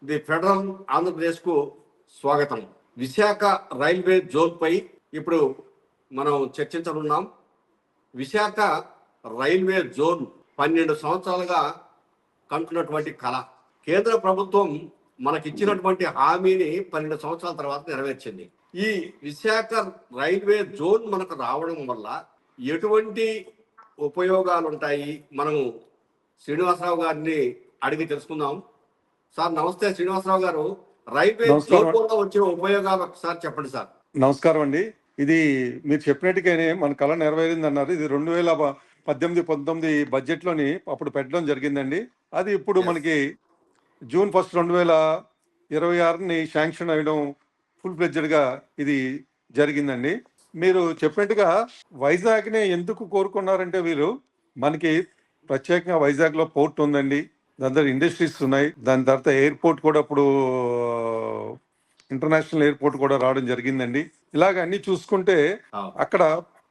The federal ఆంధ్రప్రదేశ్కు స్వాగతం. Visakha railway జోన్పై ఇప్పుడు మనం చర్చించనున్నాం. విశాఖ రైల్వే జోన్ 12 సంవత్సరాలుగా కంటున్నటువంటి కళ. కేంద్ర ప్రభుత్వం మనకిచ్చినటువంటి హామీని 12 సంవత్సరాల తర్వాత నెరవేర్చింది. ఈ విశాఖ రైల్వే జోన్ మనకు రావడం వల్ల ఎటువంటి ఉపయోగాలు ఉంటాయి, మనము శ్రీనివాసరావు గారిని అడిగి తెలుసుకుందాం. సార్ నమస్తే శ్రీనివాసరావు గారు, రైల్వే జోన్ వల్ల వచ్చే ఉపయోగాలు ఒకసారి చెప్పండి సార్. నమస్కారం అండి. ఇది మీరు చెప్పినట్టుగానే మన కళ నెరవేరింది అన్నారు. ఇది 2018-19 బడ్జెట్లోని అప్పుడు పెట్టడం జరిగిందండి. అది ఇప్పుడు మనకి జూన్ 1, 2026ని శాంక్షన్ అయ్యడం ఫుల్ ఫ్లెడ్జెడ్గా ఇది జరిగిందండి. మీరు చెప్పినట్టుగా వైజాగ్నే ఎందుకు కోరుకున్నారంటే, వీరు మనకి ప్రత్యేకంగా వైజాగ్లో పోర్ట్ ఉందండి, దాని తర్వాత ఇండస్ట్రీస్ ఉన్నాయి, దాని తర్వాత ఎయిర్పోర్ట్ కూడా ఇప్పుడు ఇంటర్నేషనల్ ఎయిర్పోర్ట్ కూడా రావడం జరిగిందండి. ఇలాగ అన్ని చూసుకుంటే అక్కడ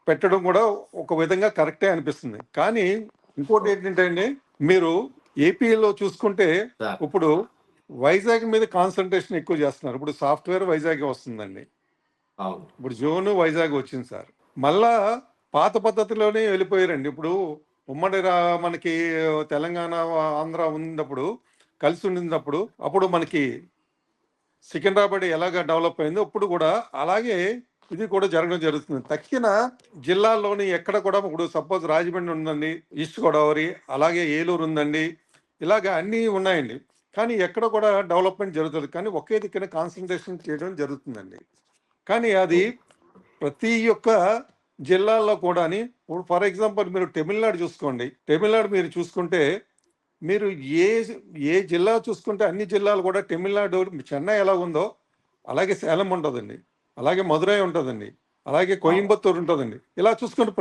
పెట్టడం కూడా ఒక విధంగా కరెక్టే అనిపిస్తుంది. కానీ ఇంకోటి ఏంటంటే అండి, మీరు ఏపీలో చూసుకుంటే ఇప్పుడు వైజాగ్ మీద కాన్సన్ట్రేషన్ ఎక్కువ చేస్తున్నారు. ఇప్పుడు సాఫ్ట్వేర్ వైజాగ్ వస్తుందండి, ఇప్పుడు జోన్ వైజాగ్ వచ్చింది సార్. మళ్ళా పాత పద్ధతిలోనే వెళ్ళిపోయారండి. ఇప్పుడు ఉమ్మడి మనకి తెలంగాణ ఆంధ్ర ఉన్నప్పుడు కలిసి ఉన్నప్పుడు అప్పుడు మనకి సికింద్రాబాద్ ఎలాగ డెవలప్ అయిందో ఇప్పుడు కూడా అలాగే ఇది కూడా జరగడం జరుగుతుంది. తక్కిన జిల్లాల్లోని ఎక్కడ కూడా ఇప్పుడు సపోజ్ రాజమండ్రి ఉందండి, ఈస్ట్ గోదావరి, అలాగే ఏలూరు ఉందండి, ఇలాగ అన్నీ ఉన్నాయండి. కానీ ఎక్కడ కూడా డెవలప్మెంట్ జరుగుతుంది, కానీ ఒకే దిక్కున కాన్సన్ట్రేషన్ చేయడం జరుగుతుందండి. కానీ అది ప్రతి ఒక్క జిల్లాల్లో కూడా ఇప్పుడు ఫర్ ఎగ్జాంపుల్ మీరు తమిళనాడు చూసుకోండి. తమిళనాడు మీరు చూసుకుంటే మీరు ఏ జిల్లా చూసుకుంటే అన్ని జిల్లాలు కూడా తమిళనాడు, చెన్నై ఎలా ఉందో అలాగే సేలం ఉంటుందండి, అలాగే మదురై ఉంటుందండి, అలాగే కోయంబత్తూరు ఉంటుందండి. ఇలా చూసుకుంటే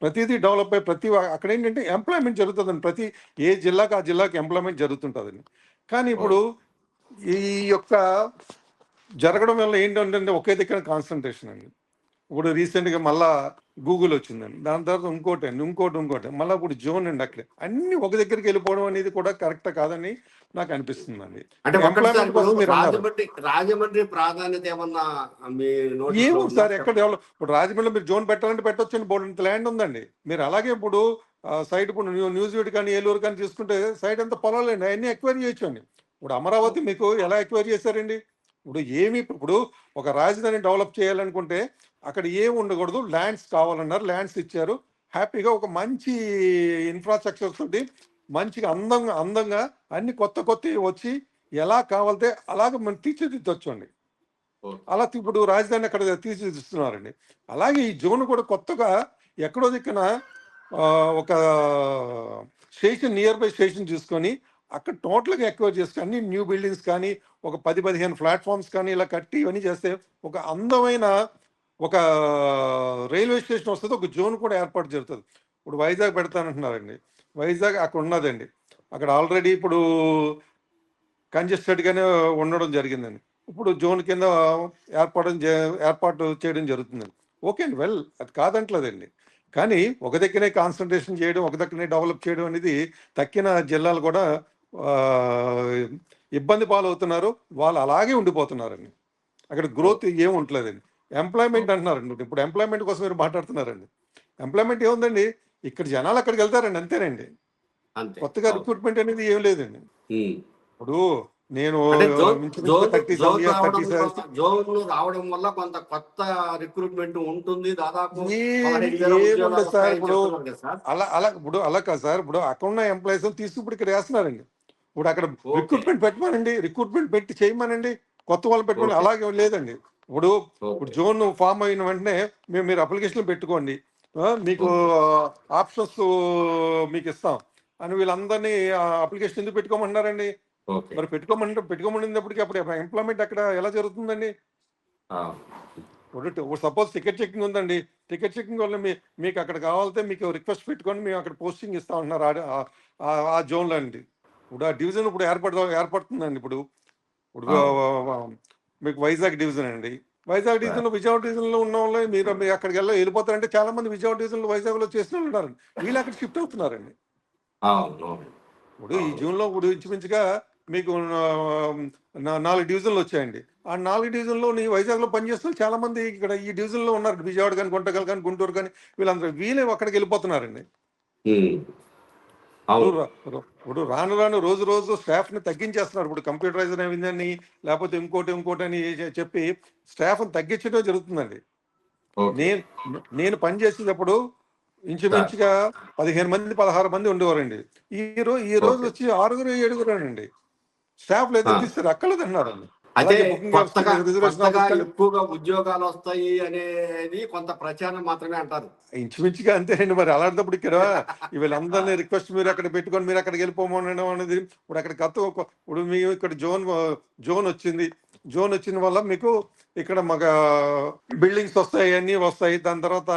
ప్రతిదీ డెవలప్ అయ్యి అక్కడ ఏంటంటే ఎంప్లాయ్మెంట్ జరుగుతుందండి. ప్రతి ఏ జిల్లాకి ఆ జిల్లాకి ఎంప్లాయ్మెంట్ జరుగుతుంటుందండి. కానీ ఇప్పుడు ఈ యొక్క జరగడం వల్ల ఏంటంటే ఒకే దగ్గర కాన్సన్ట్రేషన్ అండి. ఇప్పుడు రీసెంట్గా మళ్ళా గూగుల్ వచ్చిందండి, దాని తర్వాత ఇంకోటి మళ్ళీ ఇప్పుడు జోన్ అండి. అక్కడ అన్ని ఒక దగ్గరికి వెళ్ళిపోవడం అనేది కూడా కరెక్ట్ కాదని నాకు అనిపిస్తుందండి. రాజమండ్రి ప్రాధాన్యత ఏమన్నా ఏమో సార్, ఎక్కడ డెవలప్ ఇప్పుడు రాజమండ్రిలో మీరు జోన్ పెట్టాలంటే పెట్టొచ్చండి, బోర్డు ల్యాండ్ ఉందండి. మీరు అలాగే ఇప్పుడు సైడ్ ఇప్పుడు న్యూజివీడ్ కానీ ఏలూరు కానీ తీసుకుంటే సైడ్ అంతా పొలాలండి, అవన్నీ ఎక్వైర్ చేయొచ్చు అండి. ఇప్పుడు అమరావతి మీకు ఎలా ఎక్వైర్ చేశారండి? ఇప్పుడు ఒక రాజధాని డెవలప్ చేయాలనుకుంటే అక్కడ ఏమి ఉండకూడదు, ల్యాండ్స్ కావాలన్నారు, ల్యాండ్స్ ఇచ్చారు. హ్యాపీగా ఒక మంచి ఇన్ఫ్రాస్ట్రక్చర్ తోటి మంచిగా అందంగా అన్ని కొత్త వచ్చి ఎలా కావాలితే అలాగే మనం తీర్చిదిద్దొచ్చు అండి. అలా ఇప్పుడు రాజధాని అక్కడ తీర్చిదిస్తున్నారండి. అలాగే ఈ జోన్ కూడా కొత్తగా ఎక్కడో దిక్కున ఒక స్టేషన్, నియర్ బై స్టేషన్ చూసుకొని అక్కడ టోటల్గా ఎక్వైర్ చేసుకుని అన్ని న్యూ బిల్డింగ్స్ కానీ ఒక 10-15 ప్లాట్ఫామ్స్ కానీ ఇలా కట్టి ఇవన్నీ చేస్తే ఒక అందమైన ఒక రైల్వే స్టేషన్ వస్తుంది, ఒక జోన్ కూడా ఏర్పాటు జరుగుతుంది. ఇప్పుడు వైజాగ్ పెడతానంటున్నారండి, వైజాగ్ అక్కడ ఉన్నదండి, అక్కడ ఆల్రెడీ ఇప్పుడు కంజెస్టెడ్గానే ఉండడం జరిగిందండి. ఇప్పుడు జోన్ కింద ఏర్పాటు చేయడం జరుగుతుందండి. ఓకే అండి, వెల్, అది కాదంటలేదండి. కానీ ఒక దగ్గరే కాన్సన్ట్రేషన్ చేయడం, ఒక దగ్గరనే డెవలప్ చేయడం అనేది తక్కిన జిల్లాలు కూడా ఇబ్బంది పాలవుతున్నారు, వాళ్ళు అలాగే ఉండిపోతున్నారండి. అక్కడ గ్రోత్ ఏమి ఉండలేదండి. ఎంప్లాయ్మెంట్ అంటున్నారండి, ఇప్పుడు ఎంప్లాయ్మెంట్ కోసం మీరు మాట్లాడుతున్నారండి. ఎంప్లాయ్మెంట్ ఏముందండి, ఇక్కడ జనాలు అక్కడికి వెళ్తారండి, అంతేనండి. కొత్తగా రిక్రూట్మెంట్ అనేది ఏం లేదండి. ఇప్పుడు నేను రావడం వల్ల కొంత కొత్త రిక్రూట్మెంట్ ఉంటుంది, దాదాపు సార్. ఇప్పుడు అలా కాదు సార్, ఇప్పుడు అక్కడ ఉన్న ఎంప్లాయీస్ ఇప్పుడు ఇక్కడ వేస్తున్నారండి. ఇప్పుడు అక్కడ రిక్రూట్మెంట్ పెట్టి చేయమనండి, కొత్త వాళ్ళు పెట్టుకోండి. అలాగే లేదండి. ఇప్పుడు జోన్ ఫామ్ అయిన వెంటనే మీరు అప్లికేషన్ పెట్టుకోండి, మీకు ఆప్షన్స్ మీకు ఇస్తాం అని వీళ్ళందరినీ అప్లికేషన్ ఎందుకు పెట్టుకోమంటున్నారండి? మరి పెట్టుకోమన్నప్పటికీ అప్పుడు ఎంప్లాయ్మెంట్ అక్కడ ఎలా జరుగుతుందండి? ఇప్పుడు సపోజ్ టికెట్ చెకింగ్ ఉందండి, టికెట్ చెకింగ్ వల్ల మీకు అక్కడ కావాలంటే మీకు రిక్వెస్ట్ పెట్టుకొని మేము అక్కడ పోస్టింగ్ ఇస్తా ఉంటున్నారు ఆ జోన్లో అండి. ఇప్పుడు ఆ డివిజన్ ఇప్పుడు ఏర్పడుతుందండి. ఇప్పుడు మీకు వైజాగ్ డివిజన్ అండి, వైజాగ్ డివిజన్ లో విజయవాడ డివిజన్ లో ఉన్న వాళ్ళు మీరు అక్కడికి వెళ్ళిపోతారంటే చాలా మంది విజయవాడ డివిజన్ లో వైజాగ్ లో చేసిన వాళ్ళు ఉన్నారండి, వీళ్ళు అక్కడ షిఫ్ట్ అవుతున్నారండి. ఇప్పుడు ఈ జూన్ లో ఇప్పుడు ఇంచుమించుగా మీకు 4 డివిజన్లు వచ్చాయండి. ఆ 4 డివిజన్లో వైజాగ్లో పనిచేస్తున్న చాలా మంది ఇక్కడ ఈ డివిజన్లో ఉన్నారు. విజయవాడ కానీ, గుంటకల్ కానీ, గుంటూరు కానీ, వీళ్ళందరూ వీళ్ళే అక్కడికి వెళ్ళిపోతున్నారండి. ఉమ్, ఇప్పుడు అవును. ఇప్పుడు రాను రాను రోజు రోజు స్టాఫ్ ని తగ్గించేస్తున్నారు. ఇప్పుడు కంప్యూటరైజర్ అయిందని, లేకపోతే ఇంకోటి అని చెప్పి స్టాఫ్ ని తగ్గించడం జరుగుతుందండి. ఓకే నేను నేను పని చేసేటప్పుడు సార్. ఇంచుమించుగా 15 మంది 16 మంది ఉండేవారండి. ఈ రోజు ఓకే. వచ్చి 6 7 అండి. స్టాఫ్ లేదు, ఆ. తీస్తే అక్కర్లేదు అన్నారండి. అయితే అలాగే బుకింగ్ ఆఫీస్ కొత్తగా రిజర్వేషన్ కొత్తగా ఆఫీస్ కానీ ఎక్కువగా ఉద్యోగాలు వస్తాయి అనేది కొంత ప్రచారం మాత్రమే అంటారు. ఇంచుమించుగా అంతేనండి. మరి అలాంటప్పుడు ఇక్కడ ఆ, వీళ్ళందరినీ రిక్వెస్ట్ మీరు అక్కడ పెట్టుకొని మీరు అక్కడికి వెళ్ళిపోమనడం అనేది ఇప్పుడు అక్కడ ఇప్పుడు మీ ఇక్కడ జోన్ వచ్చింది. జోన్ వచ్చిన వల్ల మీకు ఇక్కడ మగ బిల్డింగ్స్ వస్తాయి, అన్నీ వస్తాయి. దాని తర్వాత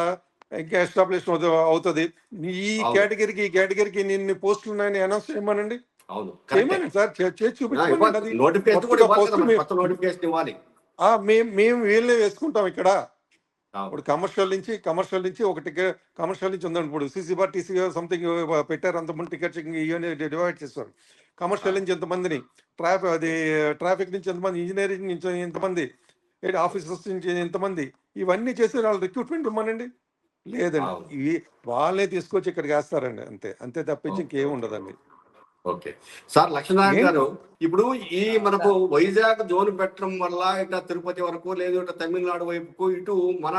ఇంకా ఎస్టాబ్లిష్ అవుతుంది. అవును. ఈ కేటగిరీకి ఇన్ని పోస్టులు ఉన్నాయని అనౌన్స్ చేయమనండి. అవును, కరెక్టే. చేయమనండి సార్, చేసి చూపించమనండి. ఇవ్వాలి, అది నోటిఫికేషన్ కూడా కొత్తగా ఇవ్వాలి ఫస్ట్ కదా, మరి కొత్త నోటిఫికేషన్ ఇవ్వాలి. మేము వీళ్ళే వేసుకుంటాం ఇక్కడ. అవును. ఇప్పుడు కమర్షియల్ నుంచి ఉందండి. ఇప్పుడు సీసీ బార్ టీసీ సంథింగ్ పెట్టారు. అంతమంది టికెట్స్ ఇవన్నీ డివైడ్ చేస్తారు. కమర్షియల్ నుంచి ఎంతమందిని, ట్రాఫిక్ నుంచి ఎంతమంది, ఇంజనీరింగ్ నుంచి ఎంతమంది, ఆఫీసర్స్ నుంచి ఎంతమంది, ఇవన్నీ చేసి వాళ్ళు రిక్రూట్మెంట్ ఇవ్వమనండి. లేదండి, అవును. ఇవి వాళ్ళే తీసుకొచ్చి ఇక్కడికి వేస్తారండి. అంతే అంతే తప్పించి ఓకే ఇంకేం ఓకే ఉండదండి. ఓకే సార్ లక్ష్మీనారాయణ ఏంటి గారు, ఇప్పుడు ఈ మనకు సార్ వైజాగ్ జోన్ పెట్టడం వల్ల ఇట్లా తిరుపతి వరకు, లేదు ఇట్లా తమిళనాడు వైపుకు, ఇటు మన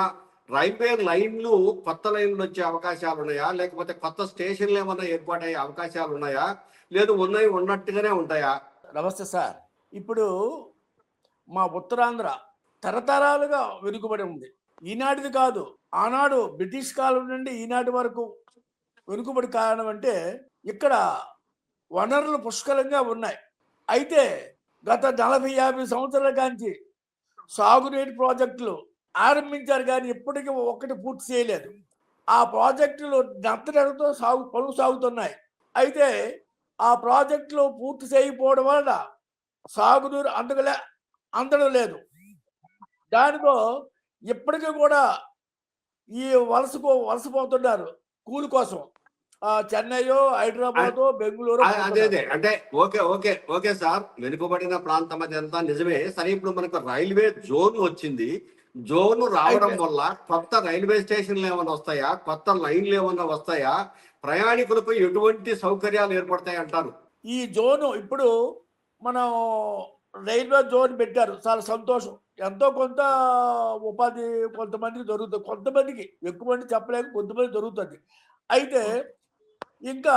రైల్వే లైన్లు కొత్త లైన్లు వచ్చే అవకాశాలు ఉన్నాయా, లేకపోతే కొత్త స్టేషన్లు ఏమన్నా ఏర్పాటయ్యే అవకాశాలు ఉన్నాయా, లేదు ఉన్నాయి ఉన్నట్టుగానే ఉంటాయా? నమస్తే సార్. ఇప్పుడు మా ఉత్తరాంధ్ర తరతరాలుగా వెనుకబడి ఉంది. ఈనాటిది కాదు, ఆనాడు బ్రిటిష్ కాలం నుండి ఈనాటి వరకు వెనుకబడి కారణం అంటే ఇక్కడ వనరులు పుష్కలంగా ఉన్నాయి. అయితే గత 40-50 సంవత్సరాల కాంచి సాగునీటి ప్రాజెక్టులు ఆరంభించారు, కానీ ఇప్పటికీ ఒక్కటి పూర్తి చేయలేదు. ఆ ప్రాజెక్టులు నత్తనడతో పనులు సాగుతున్నాయి. అయితే ఆ ప్రాజెక్టులు పూర్తి చేయకపోవడం వలన సాగునీరు అందడం లేదు. దానితో ఇప్పటికీ కూడా ఈ వలసపోతున్నారు కూలి కోసం. చెన్నైయో, హైదరాబాదో, బెంగళూరు అదే అదే పోతున్నారు. అంటే ఓకే ఓకే ఓకే సార్, వెనుకబడిన ప్రాంతం అదంతా నిజమే. సరే, ఇప్పుడు మనకు రైల్వే జోన్ వచ్చింది. జోన్ రావడం అయితే వల్ల కొత్త రైల్వే స్టేషన్లు ఏమైనా వస్తాయా, కొత్త లైన్లు ఏమైనా వస్తాయా, ప్రయాణికులకు ఎటువంటి సౌకర్యాలు ఏర్పడతాయి అంటారు? ఈ జోను ఇప్పుడు మనం రైల్వే జోన్ పెట్టారు, చాలా సంతోషం. ఎంతో కొంత ఉపాధి కొంతమందికి దొరుకుతుంది, కొంతమందికి, ఎక్కువ మంది చెప్పలేక కొంతమంది దొరుకుతుంది. అయితే ఇంకా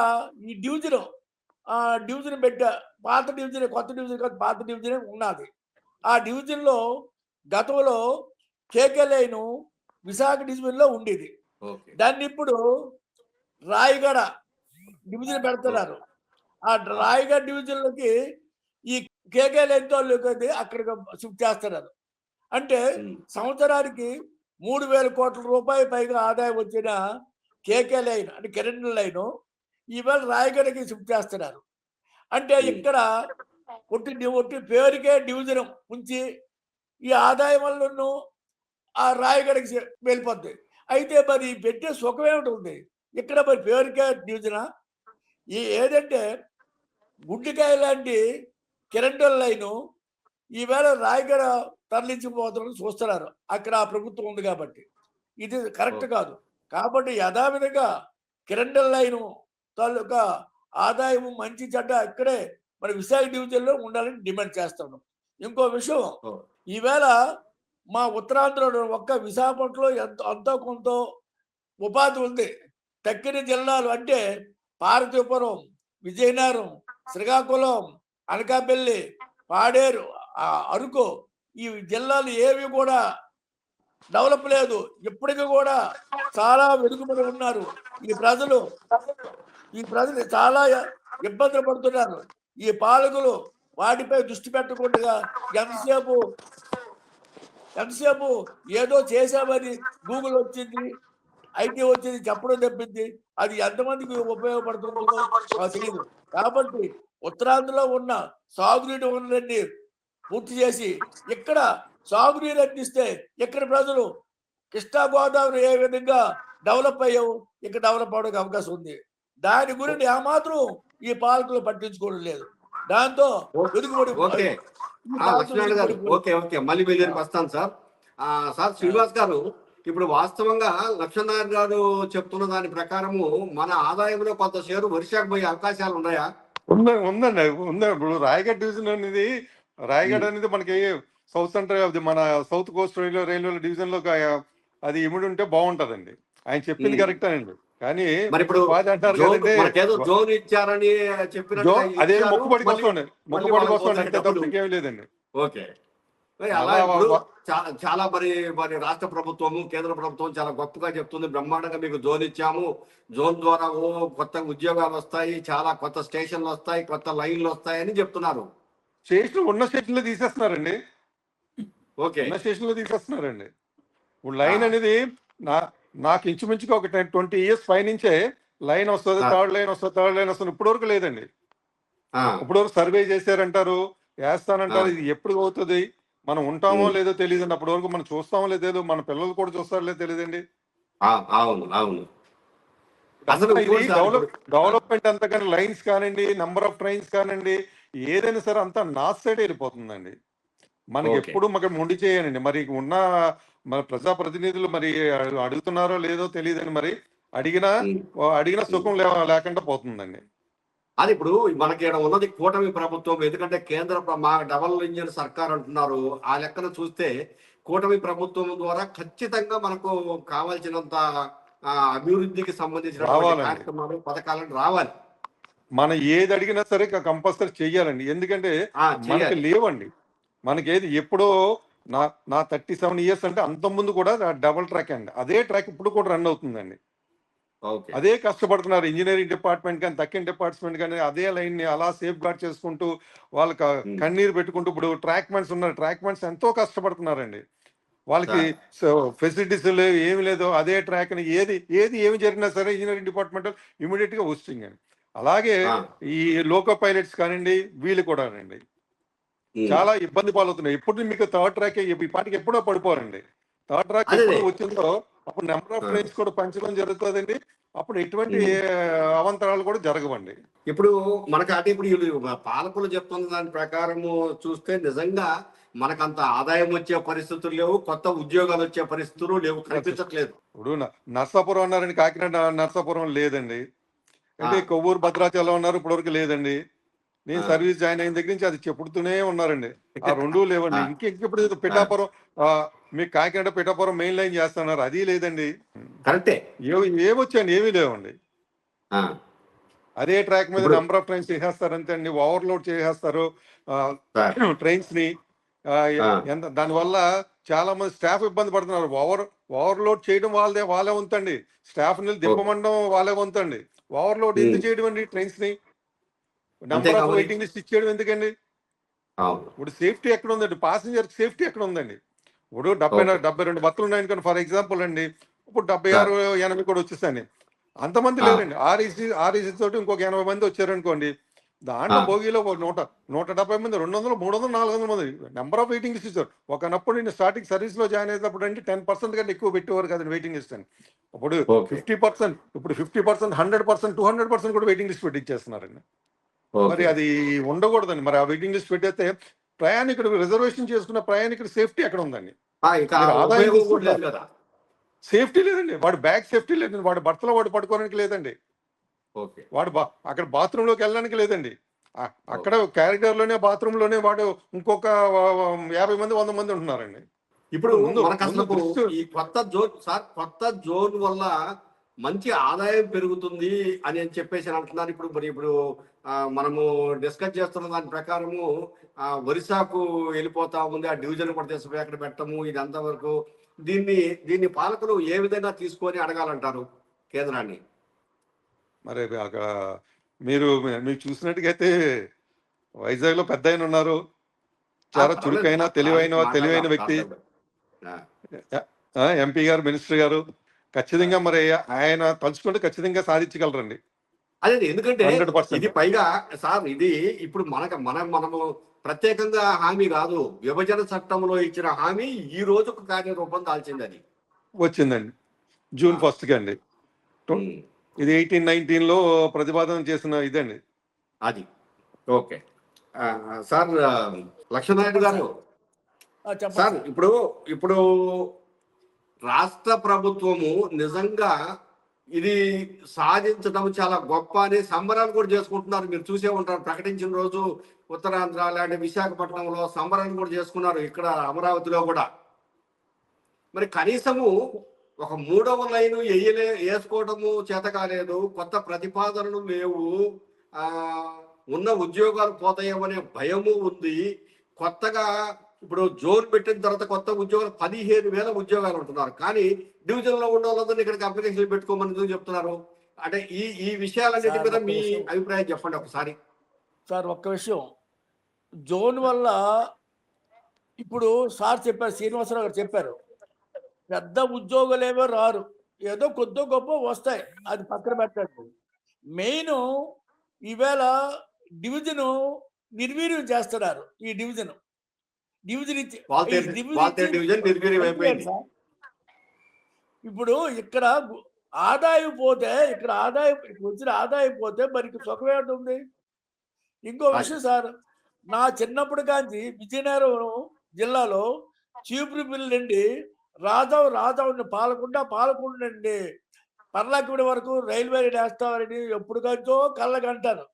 ఈ డివిజన్ పెట్టా. పాత డివిజన్, కొత్త డివిజన్ కాదు, పాత డివిజనే ఉన్నది. ఆ డివిజన్లో గతంలో కేకే లైను విశాఖ డివిజన్లో ఉండేది. ఓకే దాన్ని ఇప్పుడు రాయగడ డివిజన్ పెడుతున్నారు. ఆ రాయగడ డివిజన్లోకి ఈ కేకే లైన్తో అక్కడికి షిఫ్ట్ చేస్తున్నారు. అంటే సంవత్సరానికి 3,000 కోట్ల రూపాయల పైగా ఆదాయం వచ్చిన కేకే లైన్ అంటే కిరణ్ లైను ఈవేళ రాయగడకి షిఫ్ట్ చేస్తున్నారు. అంటే ఇక్కడ ఒట్టి పేరుకే డివిజన్ ఉంచి ఈ ఆదాయం వల్ల ఆ రాయగడకి వెళ్ళిపోద్ది. అయితే మరి పెట్టే సుఖం ఏమిటి? ఇక్కడ మరి పేరుకే డివిజనా? ఏదంటే గుడ్డికాయ లాంటి కిరణ్ లైను ఈవేళ రాయగడ తరలించిపోతున్నారు చూస్తున్నారు. అక్కడ ఆ ప్రభుత్వం ఉంది కాబట్టి ఇది కరెక్ట్ కాదు. కాబట్టి యథావిధిగా కిరణ్ లైను తాలూకా ఆదాయం మంచి చెడ్డ ఇక్కడే మన విశాఖ డివిజన్లో ఉండాలని డిమాండ్ చేస్తున్నాం. ఇంకో విషయం, ఈవేళ మా ఉత్తరాంధ్రలో ఒక్క విశాఖపట్నంలో అంతో కొంత ఉపాధి ఉంది. తక్కిన జిల్లాలు అంటే పార్వతీపురం, విజయనగరం, శ్రీకాకుళం, అనకాపల్లి, పాడేరు, అరకు, ఈ జిల్లాలు ఏవి కూడా డెవలప్ లేదు. ఇప్పటికీ కూడా చాలా వెనుకబడి ఉన్నారు. ఈ ప్రజలు చాలా ఇబ్బందులు పడుతున్నారు. ఈ పాలకులు వాటిపై దృష్టి పెట్టకుండా ఎంతసేపు ఏదో చేశామని గూగుల్ వచ్చింది, ఐటీ వచ్చింది చెప్పడం తప్పింది అది ఎంతమందికి ఉపయోగపడుతుందో మాకు తెలియదు. కాబట్టి ఉత్తరాంధ్రలో ఉన్న సాగునీటి వనరులన్నీ పూర్తి చేసి ఇక్కడ సాగునీరు అందిస్తే ఇక్కడ ప్రజలు కృష్ణా గోదావరి ఏ విధంగా డెవలప్ అయ్యావు ఇక్కడ డెవలప్ అవడానికి అవకాశం ఉంది. దాని గురించి ఏమాత్రం ఈ పాలకులు పట్టించుకోవడం లేదు. దాంతో వెనుకబడి ఓకే ఈ ప్రాంతం లక్ష్మణ్ గారు వెనుకబడిపోయింది. ఓకే మళ్ళీ మీ దగ్గరికి వస్తాను సార్. సార్ శ్రీనివాస్ గారు, ఇప్పుడు వాస్తవంగా లక్ష్మణ్ గారు చెప్తున్న దాని ప్రకారము మన ఆదాయంలో కొంత షేరు ఒరిస్సాకు పోయే అవకాశాలు ఉన్నాయా? ఉందండి ఇప్పుడు రాయగఢ్ డివిజన్ అనేది మనకి సౌత్ సెంట్రల్ అది మన సౌత్ కోస్ట్ రైల్వే డివిజన్ లో అది ఇమిడి ఉంటే బాగుంటదండి. ఆయన చెప్పింది కరెక్టేనండి. కానీ మరి ఇప్పుడు ఉపాధి అంటారు జోన్ కదండి, మనకేదో జోన్ ఇచ్చారని చెప్పినట్టుగా అదే ఇచ్చారు, మొక్కుబడి మళ్ళీ కోసం మళ్ళీ వాళ్ళకి పోతున్నాయి అంటే డబ్బులు. తప్ప ఇంకేమీ లేదండి. ఓకే మరి అలా అలా ఇప్పుడు చాలా మరి రాష్ట్ర ప్రభుత్వము కేంద్ర ప్రభుత్వం చాలా గొప్పగా చెప్తుంది, బ్రహ్మాండంగా మీకు జోన్ ఇచ్చాము, జోన్ ద్వారా కొత్త ఉద్యోగాలు వస్తాయి, చాలా కొత్త స్టేషన్లు వస్తాయి, కొత్త లైన్లు వస్తాయని చెప్తున్నారు. ఉన్న స్టేషన్లో తీసేస్తున్నారండి. ఓకే ఉన్న స్టేషన్లో తీసేస్తున్నారండి. ఇప్పుడు లైన్ అనేది నాకు ఇంచుమించుగా ఒక 20 years పైనుంచే లైన్ వస్తుంది, థర్డ్ లైన్ వస్తుంది. ఇప్పటి వరకు లేదండి. ఇప్పుడు వరకు సర్వే చేశారంటారు, వేస్తానంటారు. ఇది ఎప్పుడు అవుతుంది, మనం ఉంటామో లేదో తెలియదండి. అప్పటి వరకు మనం చూస్తామో లేదో, మన పిల్లలు కూడా చూస్తారో లేదో తెలియదండి. అవును అసలు డెవలప్మెంట్ అంతా కానీ లైన్స్ కానివ్వండి, నంబర్ ఆఫ్ ట్రైన్స్ కానివ్వండి, ఏదైనా సరే అంతా నార్త్ సైడ్ వెళ్ళిపోతుందండి. మనకి ఎప్పుడు మాకు మొండి చేయనండి. మరి మన ప్రజాప్రతినిధులు మరి అడుగుతున్నారో లేదో తెలియదండి. మరి అడిగిన సుఖం లేకుండా పోతుందండి. అది ఇప్పుడు మనకి ఇక్కడ ఉన్నది కూటమి ప్రభుత్వం, ఎందుకంటే మా డబల్ ఇంజిన్ సర్కార్ అంటున్నారు. ఆ లెక్కన చూస్తే కూటమి ప్రభుత్వం ద్వారా ఖచ్చితంగా మనకు కావాల్సినంత అభివృద్ధికి సంబంధించిన కార్యక్రమాలు పథకాలను రావాలి. మనం ఏది అడిగినా సరే కంపల్సరీ చెయ్యాలండి. ఎందుకంటే మనకి లేవండి. మనకేది ఎప్పుడో నా 37 years అంటే అంత ముందు కూడా డబుల్ ట్రాక్ అండి. అదే ట్రాక్ ఇప్పుడు కూడా రన్ అవుతుందండి. అదే కష్టపడుతున్నారు ఇంజనీరింగ్ డిపార్ట్మెంట్ కానీ, తక్కిన డిపార్ట్మెంట్ కానీ అదే లైన్ ని అలా సేఫ్ గార్డ్ చేసుకుంటూ వాళ్ళకి కన్నీరు పెట్టుకుంటూ ఇప్పుడు ట్రాక్ మెన్స్ ఉన్నారు. ట్రాక్ మెన్స్ ఎంతో కష్టపడుతున్నారండి. వాళ్ళకి ఫెసిలిటీస్ లేవు, ఏమి లేదు. అదే ట్రాక్ ని ఏమి జరిగినా సరే ఇంజనీరింగ్ డిపార్ట్మెంట్ ఇమీడియట్ గా వస్తుంది అండి. అలాగే ఈ లోకో పైలట్స్ కానివ్వండి, వీళ్ళు కూడా అండి చాలా ఇబ్బంది పాలవుతున్నాయి. ఎప్పుడు మీకు థర్డ్ ట్రాక్ ఈ పాటికి ఎప్పుడో పడిపోరండి. థర్డ్ ట్రాక్ ఎప్పుడు వచ్చిందో అప్పుడు నెంబర్ ఆఫ్ ట్రైన్స్ కూడా పెంచడం జరుగుతుందండి. అప్పుడు ఎటువంటి అవంతరాలు కూడా జరగవండి. ఇప్పుడు మనకు అంటే ఇప్పుడు పాలకులు చెప్తున్న దాని ప్రకారము చూస్తే నిజంగా మనకంత ఆదాయం వచ్చే పరిస్థితులు లేవు, కొత్త ఉద్యోగాలు వచ్చే పరిస్థితులు లేవు, కనిపించట్లేదు. ఇప్పుడు నర్సాపురం అన్నారని, కాకినాడ నర్సాపురం లేదండి. అంటే కొవ్వూరు భద్రాచలం అన్నారు, ఇప్పటివరకు లేదండి. నేను సర్వీస్ జాయిన్ అయిన దగ్గర నుంచి అది చెప్పుడుతూనే ఉన్నారండి. ఆ రెండూ లేవండి. ఇంకెప్పుడు పిఠాపురం, మీకు కాకినాడ పిఠాపురం మెయిన్ లైన్ చేస్తున్నారు, అది లేదండి. కరెక్టే, ఏమొచ్చాయండి, ఏమీ లేవండి. అదే ట్రాక్ మీద నెంబర్ ఆఫ్ ట్రైన్స్ చేసేస్తారు అంతే అండి. ఓవర్లోడ్ చేసేస్తారు ట్రైన్స్ ని. దానివల్ల చాలా మంది స్టాఫ్ ఇబ్బంది పడుతున్నారు. ఓవర్లోడ్ చేయడం వాళ్ళే ఉంతండి. స్టాఫ్ ని దింపమండం వాళ్ళే ఉంతండి. ఓవర్లోడ్ ఎందుకు చేయడం అండి ట్రైన్స్ ని? నెంబర్ ఆఫ్ వెయిటింగ్ లిస్ట్ ఇచ్చేయడం ఎందుకండి? ఇప్పుడు సేఫ్టీ ఎక్కడ ఉందండి? పాసింజర్ సేఫ్టీ ఎక్కడ ఉందండి? ఇప్పుడు 72 బస్సులు ఉన్నాయనుకోండి ఫర్ ఎగ్జాంపుల్ అండి. ఇప్పుడు 76, 80 కూడా వచ్చేసాను. అంతమంది లేరండి. ఆర్ఈసీ తోటి ఇంకొక 80 మంది వచ్చారనుకోండి. దాంట్లో బోగీలో 170 మంది, 200, 300, 400 మంది నెంబర్ ఆఫ్ వెయిటింగ్ లిస్ట్ ఇచ్చారు. ఒకనప్పుడు నేను స్టార్టింగ్ సర్వీస్ లో జాయిన్ అయ్యేటప్పుడు అంటే 10% కంటే ఎక్కువ పెట్టేవారు కదండి వెయిటింగ్ లిస్ట్ అని. ఇప్పుడు 50%, ఇప్పుడు 50%, 100%, 200% కూడా వెయిటింగ్ లిస్ట్ పెట్టి ఇచ్చేస్తున్నారండి. మరి అది ఉండకూడదండి. మరి ఆ వెయిటింగ్ లిస్ట్ పెట్టేస్తే ప్రయాణికుడు రిజర్వేషన్ చేసుకున్న ప్రయాణికుడు సేఫ్టీ ఎక్కడ ఉందండి? సేఫ్టీ లేదండి. వాడు బ్యాగ్ సేఫ్టీ లేదండి. వాడు బర్త్లో వాడు పడుకోవడానికి లేదండి. వాడు అక్కడ బాత్రూమ్ లోకి వెళ్ళడానికి లేదండి. అక్కడ క్యారిడార్ లోనే బాత్రూమ్ లోనే వాడు ఇంకొక 50 మంది 100 మంది ఉంటున్నారండి. ఇప్పుడు ఈ కొత్త జోన్ వల్ల మంచి ఆదాయం పెరుగుతుంది అని చెప్పేసి అంటున్నారు. ఇప్పుడు మనము డిస్కస్ చేస్తున్న దాని ప్రకారము ఒరిస్సాకు వెళ్ళిపోతా ఉంది, ఆ డివిజన్ కూడా తీసుకుపోయి అక్కడ పెట్టము, ఇది అంతవరకు దీన్ని పాలకులు ఏ విధంగా తీసుకొని అడగాలంటారు కేంద్రాన్ని? మరి అక్కడ మీరు చూసినట్టుగైతే వైజాగ్ లో పెద్ద ఆయన ఉన్నారు, చాలా చురుకైన తెలివైన వ్యక్తి, ఎంపీ గారు, మినిస్టర్ గారు. ఖచ్చితంగా మరి ఆయన తలుచుకుంటే ఖచ్చితంగా సాధించగలరండి. అదే, ఎందుకంటే ఇది పైగా సార్ ఇది ఇప్పుడు మనము ప్రత్యేకంగా హామీ కాదు, విభజన చట్టంలో ఇచ్చిన హామీ ఈ రోజుకు కార్యరూపం దాల్చింది. అది వచ్చిందండి June 1st అండి. ఇది 1819లో ప్రతిపాదన చేసిన ఇదండి. అది ఓకే. సార్ లక్ష్మణనాయుడు గారు, చెప్పండి సార్ సార్. ఇప్పుడు రాష్ట్ర ప్రభుత్వము నిజంగా ఇది సాధించడం చాలా గొప్ప అని సంబరాలు కూడా చేసుకుంటున్నారు. మీరు చూసే ఉంటారు, ప్రకటించిన రోజు ఉత్తరాంధ్ర లాంటి విశాఖపట్నంలో సంబరాలు కూడా చేసుకున్నారు, ఇక్కడ అమరావతిలో కూడా. మరి కనీసము ఒక 3వ లైను వేసుకోవడము చేత కాలేదు, కొత్త ప్రతిపాదనలు లేవు, ఉన్న ఉద్యోగాలు పోతాయేమనే భయము ఉంది. కొత్తగా ఇప్పుడు జోన్ పెట్టిన తర్వాత కొత్త ఉద్యోగాలు 15,000 ఉద్యోగాలు ఉంటున్నారు, కానీ డివిజన్ లో ఉన్న వాళ్ళందరినీ ఇక్కడికి అప్లికేషన్ పెట్టుకోమని ఎందుకు చెప్తున్నారు? అంటే ఈ విషయాలన్నిటి మీద మీ అభిప్రాయం చెప్పండి ఒకసారి. సార్ ఒక్క విషయం, జోన్ వల్ల ఇప్పుడు సార్ చెప్పారు, శ్రీనివాసరావు గారు చెప్పారు, పెద్ద ఉద్యోగాలేమో రారు, ఏదో కొద్ది గొప్ప వస్తాయి, అది పక్కన పెట్టండి. మెయిన్ ఈవేళ డివిజను నిర్వీర్యం చేస్తున్నారు. ఈ డివిజన్ డివిజన్ నిర్వీర్యం అయిపోయింది. ఇప్పుడు ఇక్కడ ఆదాయం పోతే, ఇక్కడ వచ్చిన ఆదాయం పోతే మనకి సుఖమే ఉంటుంది. ఇంకో విషయం సార్, నా చిన్నప్పుడు కాంచి విజయనగరం జిల్లాలో చీపురుపల్లి నుండి రాజావుని పాలకొండ నుండి పర్లాకివిడి వరకు రైల్వే వేస్తామని ఎప్పుడు కాంచో కళ్ళకంటారు.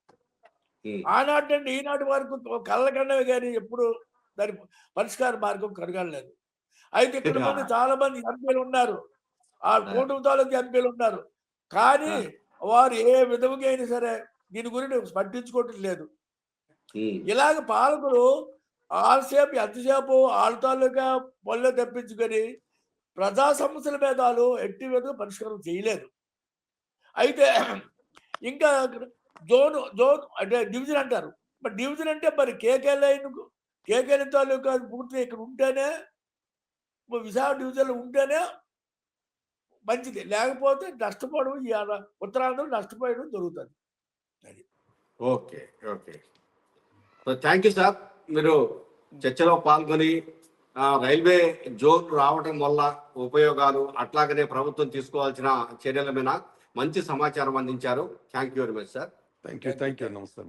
ఆనాటి నుండి ఈనాటి వరకు కళ్ళకండవి కానీ ఎప్పుడు దాని పరిష్కార మార్గం కనగలేదు. అయితే ఇక్కడ మంది చాలా మంది ఎంపీలు ఉన్నారు, ఆ కూటమి తాలూకు ఎంపీలు ఉన్నారు, కానీ వారు ఏ విధంగా అయినా సరే దీని గురించి పట్టించుకోవటం లేదు. ఇలాగ పాలకులు ఎంతసేపు వాళ్ళ తాలూకా పనులు తెప్పించుకొని ప్రజా సమస్యల మీద వాళ్ళు ఎట్టి విధంగా పరిష్కారం చేయలేదు. అయితే ఇంకా జోన్ అంటే డివిజన్ అంటారు, మరి డివిజన్ అంటే మరి కేకే తాలూకా పూర్తిగా ఇక్కడ ఉంటేనే, విశాఖ డివిజన్లో ఉంటేనే మంచిది, లేకపోతే నష్టపోవడం, ఉత్తరాంధ్ర నష్టపోయడం జరుగుతుంది. Okay okay, thank you sir. మీరు చర్చలో పాల్గొని రైల్వే జోన్ రావడం వల్ల ఉపయోగాలు, అట్లాగనే ప్రభుత్వం తీసుకోవాల్సిన చర్యల మీద మంచి సమాచారం అందించారు. Thank you very much sir. Thank you. నమస్తే.